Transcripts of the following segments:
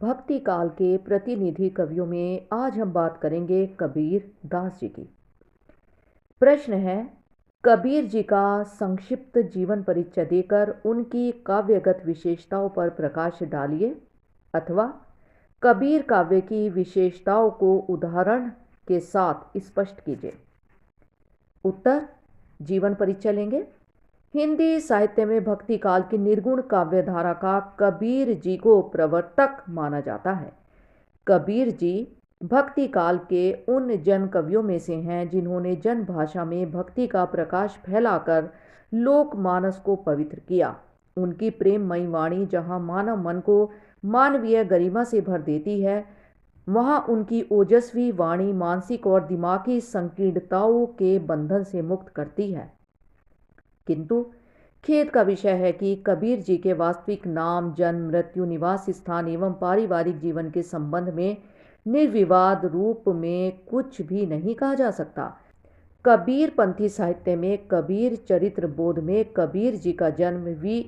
भक्ति काल के प्रतिनिधि कवियों में आज हम बात करेंगे कबीर दास जी की। प्रश्न है, कबीर जी का संक्षिप्त जीवन परिचय देकर उनकी काव्यगत विशेषताओं पर प्रकाश डालिए, अथवा कबीर काव्य की विशेषताओं को उदाहरण के साथ स्पष्ट कीजिए। उत्तर, जीवन परिचय लेंगे। हिंदी साहित्य में भक्ति काल की निर्गुण काव्य धारा का कबीर जी को प्रवर्तक माना जाता है। कबीर जी भक्ति काल के उन जन कवियों में से हैं जिन्होंने जन भाषा में भक्ति का प्रकाश फैलाकर लोक मानस को पवित्र किया। उनकी प्रेममयी वाणी जहाँ मानव मन को मानवीय गरिमा से भर देती है, वहाँ उनकी ओजस्वी वाणी मानसिक और दिमागी संकीर्णताओं के बंधन से मुक्त करती है। किंतु खेद का विषय है कि कबीर जी के वास्तविक नाम, जन्म, मृत्यु, निवास स्थान एवं पारिवारिक जीवन के संबंध में निर्विवाद रूप में कुछ भी नहीं कहा जा सकता। कबीर पंथी साहित्य में कबीर चरित्र बोध में कबीर जी का जन्म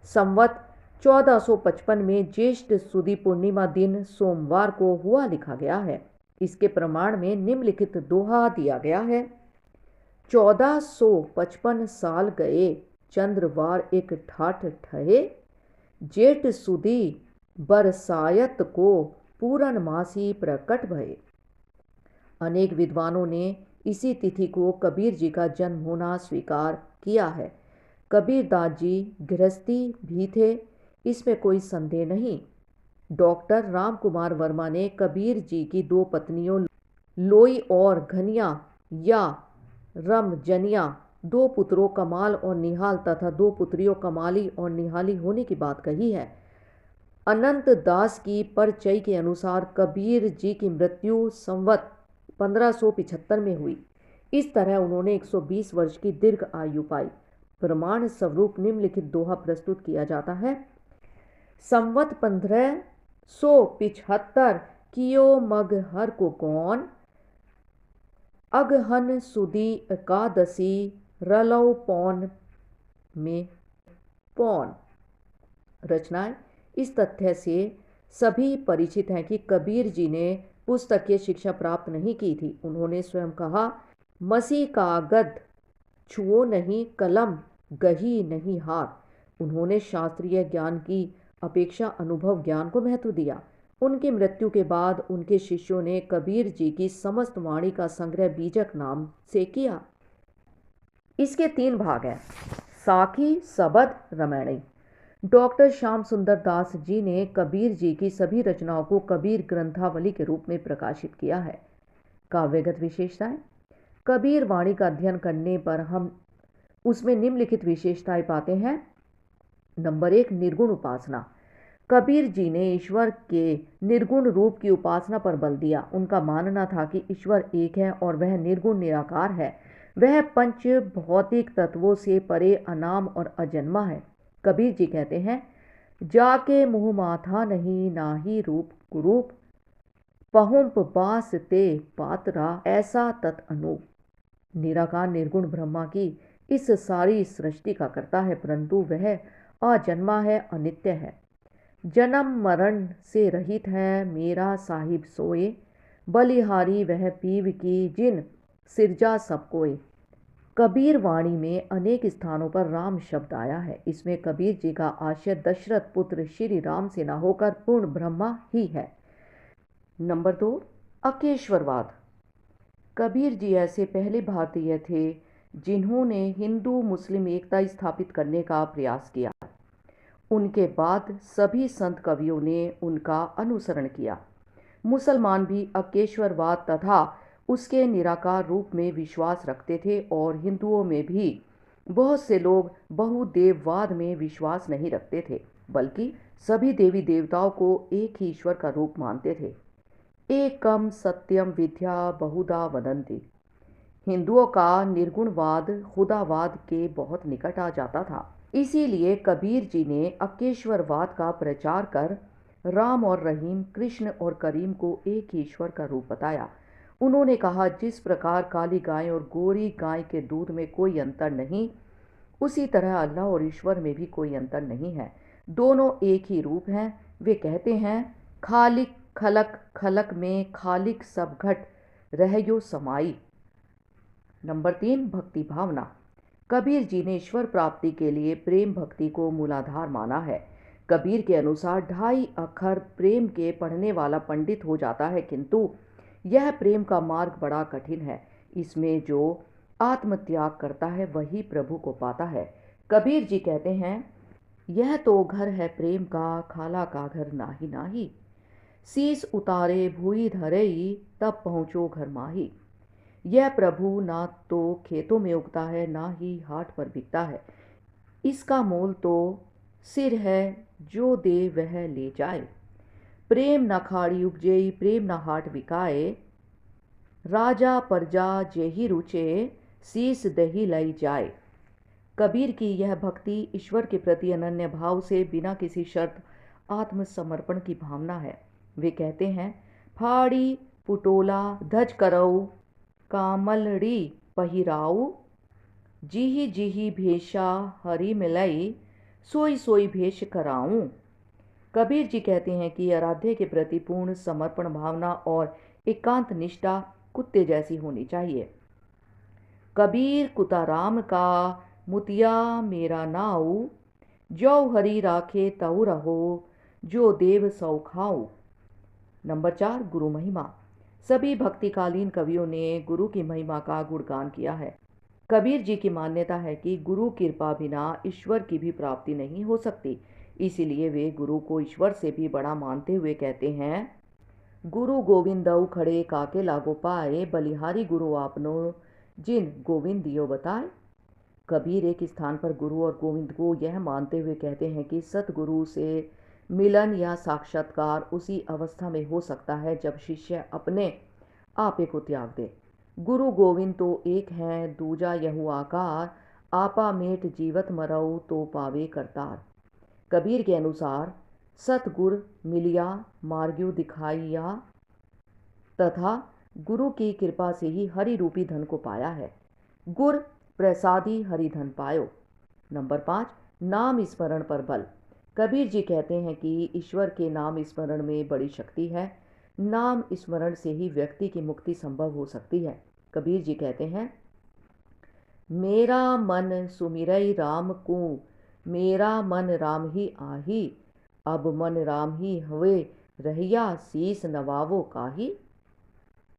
संवत 1455 में ज्येष्ठ सुदी पूर्णिमा दिन सोमवार को हुआ लिखा गया है। इसके प्रमाण में निम्नलिखित दोहा दिया गया है। 1455 साल गए, चंद्रवार एक ठाठ ठहे, जेठ सुदी बरसायत को पूरनमासी प्रकट भये। अनेक विद्वानों ने इसी तिथि को कबीर जी का जन्म होना स्वीकार किया है। कबीर दास जी गृहस्थी भी थे, इसमें कोई संदेह नहीं। डॉक्टर राम कुमार वर्मा ने कबीर जी की दो पत्नियों लोई और घनिया या रमजनिया, दो पुत्रों कमाल और निहाल तथा दो पुत्रियों कमाली और निहाली होने की बात कही है। अनंत दास की परचय के अनुसार कबीर जी की मृत्यु संवत 1575 में हुई। इस तरह उन्होंने 120 वर्ष की दीर्घ आयु पाई। प्रमाण स्वरूप निम्नलिखित दोहा प्रस्तुत किया जाता है। संवत 1575 कियो मगहर को कौन, अगहन सुदी एकादशी रलौ पौन में पौन। रचनाएं इस तथ्य से सभी परिचित हैं कि कबीर जी ने पुस्तकीय शिक्षा प्राप्त नहीं की थी। उन्होंने स्वयं कहा, मसी कागद छुओ नहीं कलम, गही नहीं हाथ। उन्होंने शास्त्रीय ज्ञान की अपेक्षा अनुभव ज्ञान को महत्व दिया। उनकी मृत्यु के बाद उनके शिष्यों ने कबीर जी की समस्त वाणी का संग्रह बीजक नाम से किया। इसके 3 भाग हैं, साखी, सबद, रमैणी। डॉक्टर श्याम सुंदर दास जी ने कबीर जी की सभी रचनाओं को कबीर ग्रंथावली के रूप में प्रकाशित किया है। काव्यगत विशेषताएं। कबीर वाणी का अध्ययन करने पर हम उसमें निम्नलिखित विशेषताएं पाते हैं। नंबर 1, निर्गुण उपासना। कबीर जी ने ईश्वर के निर्गुण रूप की उपासना पर बल दिया। उनका मानना था कि ईश्वर एक है और वह निर्गुण निराकार है। वह पंच भौतिक तत्वों से परे अनाम और अजन्मा है। कबीर जी कहते हैं, जाके मुँह माथा नहीं नाही रूप कुरूप, पहुंप बास ते पात्रा ऐसा तत् अनूप। निराकार निर्गुण ब्रह्मा की इस सारी सृष्टि का करता है, परंतु वह अजन्मा है, अनित्य है, जन्म मरण से रहित है। मेरा साहिब सोए, बलिहारी वह पीव की, जिन सिरजा सब कोय। कबीर वाणी में अनेक स्थानों पर राम शब्द आया है। इसमें कबीर जी का आशय दशरथ पुत्र श्री राम से न होकर पूर्ण ब्रह्मा ही है। नंबर 2, अकेश्वरवाद। कबीर जी ऐसे पहले भारतीय थे जिन्होंने हिंदू मुस्लिम एकता स्थापित करने का प्रयास किया। उनके बाद सभी संत कवियों ने उनका अनुसरण किया। मुसलमान भी अकेश्वरवाद तथा उसके निराकार रूप में विश्वास रखते थे और हिंदुओं में भी बहुत से लोग बहुदेववाद में विश्वास नहीं रखते थे, बल्कि सभी देवी देवताओं को एक ही ईश्वर का रूप मानते थे। एकम सत्यम विद्या बहुधा वदंती। हिंदुओं का निर्गुणवाद खुदावाद के बहुत निकट आ जाता था। इसीलिए कबीर जी ने अकेश्वरवाद का प्रचार कर राम और रहीम, कृष्ण और करीम को एक ही ईश्वर का रूप बताया। उन्होंने कहा, जिस प्रकार काली गाय और गोरी गाय के दूध में कोई अंतर नहीं, उसी तरह अल्लाह और ईश्वर में भी कोई अंतर नहीं है, दोनों एक ही रूप हैं। वे कहते हैं, खालिक खलक खलक में खालिक सब घट रहयो समाई। नंबर 3, भक्ति भावना। कबीर जी ने ईश्वर प्राप्ति के लिए प्रेम भक्ति को मूलाधार माना है। कबीर के अनुसार 2.5 अक्षर प्रेम के पढ़ने वाला पंडित हो जाता है, किंतु यह प्रेम का मार्ग बड़ा कठिन है। इसमें जो आत्मत्याग करता है वही प्रभु को पाता है। कबीर जी कहते हैं, यह तो घर है प्रेम का, खाला का घर नाही नाही। शीस उतारे भूई धरई, तब पहुँचो घर माही। यह प्रभु ना तो खेतों में उगता है, ना ही हाट पर बिकता है। इसका मोल तो सिर है, जो दे वह ले जाए। प्रेम न खाड़ी उपजेई, प्रेम न हाट बिकाए। राजा प्रजा जेहि रुचे, शीस दही लाई जाए। कबीर की यह भक्ति ईश्वर के प्रति अनन्य भाव से बिना किसी शर्त आत्मसमर्पण की भावना है। वे कहते हैं, फाड़ी पुटोला धज करऊ, कामलड़ी पहिराऊ। जीही जीही भेषा हरि मिलई, सोई सोई भेष कराऊं। कबीर जी कहते हैं कि आराध्य के प्रति पूर्ण समर्पण भावना और एकांत निष्ठा कुत्ते जैसी होनी चाहिए। कबीर कुताराम का मुतिया मेरा नाऊ, जो हरि राखे तऊ रहो, जो देव सौ खाऊ। नंबर 4, गुरु महिमा। सभी भक्तिकालीन कवियों ने गुरु की महिमा का गुणगान किया है। कबीर जी की मान्यता है कि गुरु कृपा बिना ईश्वर की भी प्राप्ति नहीं हो सकती। इसीलिए वे गुरु को ईश्वर से भी बड़ा मानते हुए कहते हैं, गुरु गोविंदऊ खड़े काके लागो पाए, बलिहारी गुरु आपनो जिन गोविंद दियो बताए। कबीर एक स्थान पर गुरु और गोविंद को यह मानते हुए कहते हैं कि सतगुरु से मिलन या साक्षात्कार उसी अवस्था में हो सकता है जब शिष्य अपने आपे को त्याग दे। गुरु गोविंद तो एक हैं, दूजा यहू आकार, आपा मेट जीवत मरऊ तो पावे करतार। कबीर के अनुसार सतगुर मिलिया मार्ग्यू दिखाइया, तथा गुरु की कृपा से ही हरि रूपी धन को पाया है। गुर प्रसादी हरि धन पायो। नंबर 5, नाम स्मरण पर बल। कबीर जी कहते हैं कि ईश्वर के नाम स्मरण में बड़ी शक्ति है। नाम स्मरण से ही व्यक्ति की मुक्ति संभव हो सकती है। कबीर जी कहते हैं, मेरा मन सुमिरई राम को, मेरा मन राम ही आही। अब मन राम ही हुए रहिया, शीस नवावो काही।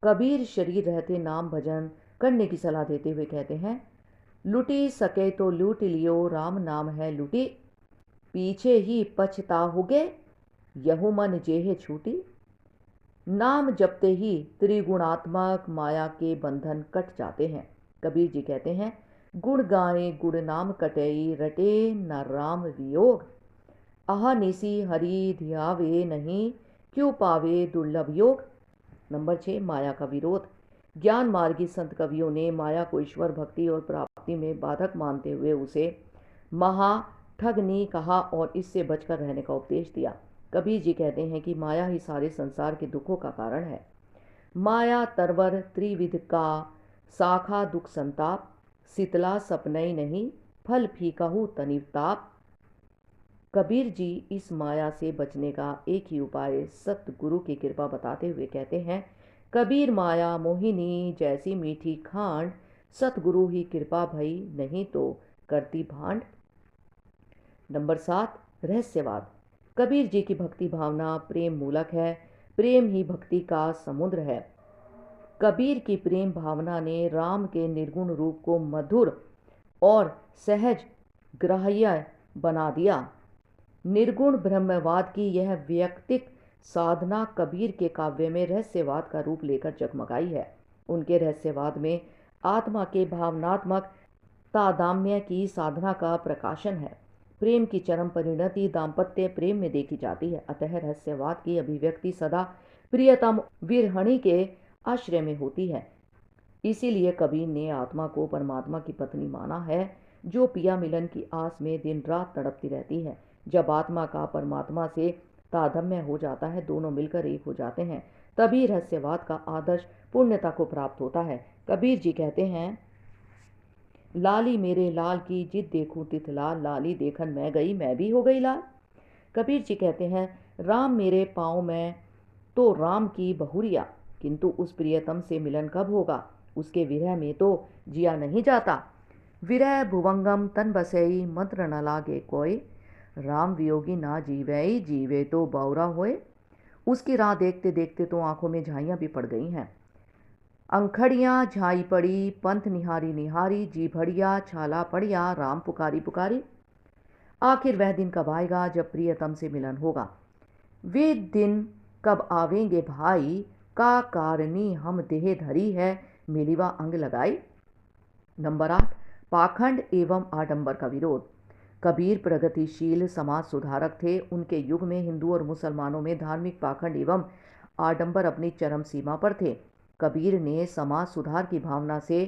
कबीर शरीर रहते नाम भजन करने की सलाह देते हुए कहते हैं, लुटी सके तो लूट लियो, राम नाम है लुटी। पीछे ही पछताओगे, यहू मन जेह छूटी। नाम जपते ही त्रिगुणात्मक माया के बंधन कट जाते हैं। कबीर जी कहते हैं, गुण गाए गुण नाम कटई, रटे न राम वियोग। अहनिसी हरि ध्यावे नहीं, क्यों पावे दुर्लभ योग। नंबर 6, माया का विरोध। ज्ञान मार्गी संत कवियों ने माया को ईश्वर भक्ति और प्राप्ति में बाधक मानते हुए उसे महाठगनी कहा और इससे बचकर रहने का उपदेश दिया। कबीर जी कहते हैं कि माया ही सारे संसार के दुखों का कारण है। माया तरवर त्रिविध का, शाखा दुख संताप। शीतला सपनई नहीं, फल फीकाहू तनिवताप। कबीर जी इस माया से बचने का एक ही उपाय सतगुरु की कृपा बताते हुए कहते हैं, कबीर माया मोहिनी जैसी मीठी खांड, सतगुरु ही कृपा भई नहीं तो करती भांड। नंबर 7, रहस्यवाद। कबीर जी की भक्ति भावना प्रेम मूलक है। प्रेम ही भक्ति का समुद्र है। कबीर की प्रेम भावना ने राम के निर्गुण रूप को मधुर और सहज ग्राह्य बना दिया। निर्गुण ब्रह्मवाद की यह वैयक्तिक साधना कबीर के काव्य में रहस्यवाद का रूप लेकर जगमगाई है। उनके रहस्यवाद में आत्मा के भावनात्मक तादात्म्य की साधना का प्रकाशन है। प्रेम की चरम परिणति दाम्पत्य प्रेम में देखी जाती है। अतः रहस्यवाद की अभिव्यक्ति सदा प्रियतम विरहणी के आश्रय में होती है। इसीलिए कबीर ने आत्मा को परमात्मा की पत्नी माना है, जो पिया मिलन की आस में दिन रात तड़पती रहती है। जब आत्मा का परमात्मा से तादात्म्य हो जाता है, दोनों मिलकर एक हो जाते हैं, तभी रहस्यवाद का आदर्श पूर्णता को प्राप्त होता है। कबीर जी कहते हैं, लाली मेरे लाल की जित देखूं तित लाल, लाली देखन मैं गई मैं भी हो गई लाल। कबीर जी कहते हैं, राम मेरे पाँव में तो राम की बहुरिया, किंतु उस प्रियतम से मिलन कब होगा, उसके विरह में तो जिया नहीं जाता। विरह भुवंगम तन बसई मंत्र न लागे कोय, राम वियोगी ना जीवई जीवे तो बावरा होए। उसकी राह देखते देखते तो आंखों में झाइयाँ भी पड़ गई हैं। अंखड़ियाँ झाई पड़ी, पंथ निहारी निहारी, जी भड़िया छाला पड़िया, राम पुकारी पुकारी। आखिर वह दिन कब आएगा जब प्रियतम से मिलन होगा। वे दिन कब आवेंगे भाई, का कारणी हम देह धरी है, मिलिवा अंग लगाई। नंबर 8, पाखंड एवं आडंबर का विरोध। कबीर प्रगतिशील समाज सुधारक थे। उनके युग में हिंदू और मुसलमानों में धार्मिक पाखंड एवं आडंबर अपनी चरम सीमा पर थे। कबीर ने समाज सुधार की भावना से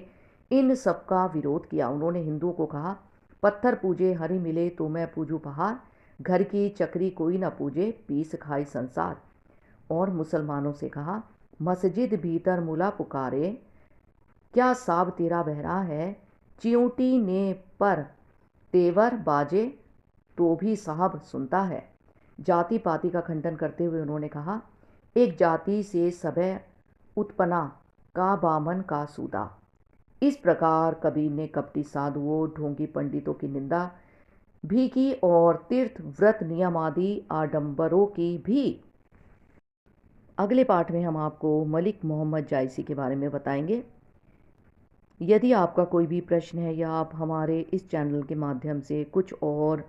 इन सबका विरोध किया। उन्होंने हिंदुओं को कहा, पत्थर पूजे हरि मिले तो मैं पूजू पहाड़, घर की चक्री कोई ना पूजे पीस खाई संसार। और मुसलमानों से कहा, मस्जिद भीतर मुला पुकारे, क्या साब तेरा बहरा है, चिऊटी ने पर तेवर बाजे तो भी साहब सुनता है। जाति पाति का खंडन करते हुए उन्होंने कहा, एक जाति से सबे उत्पन्ना, का बामन का सूदा। इस प्रकार कबीर ने कपटी साधुओं, ढोंगी पंडितों की निंदा भी की और तीर्थ व्रत नियम आदि आडंबरों की भी। अगले पाठ में हम आपको मलिक मोहम्मद जायसी के बारे में बताएंगे। यदि आपका कोई भी प्रश्न है या आप हमारे इस चैनल के माध्यम से कुछ और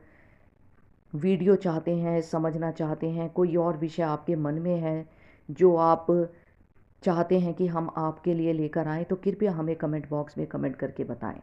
वीडियो चाहते हैं, समझना चाहते हैं, कोई और विषय आपके मन में है जो आप चाहते हैं कि हम आपके लिए लेकर आएँ, तो कृपया हमें कमेंट बॉक्स में कमेंट करके बताएं।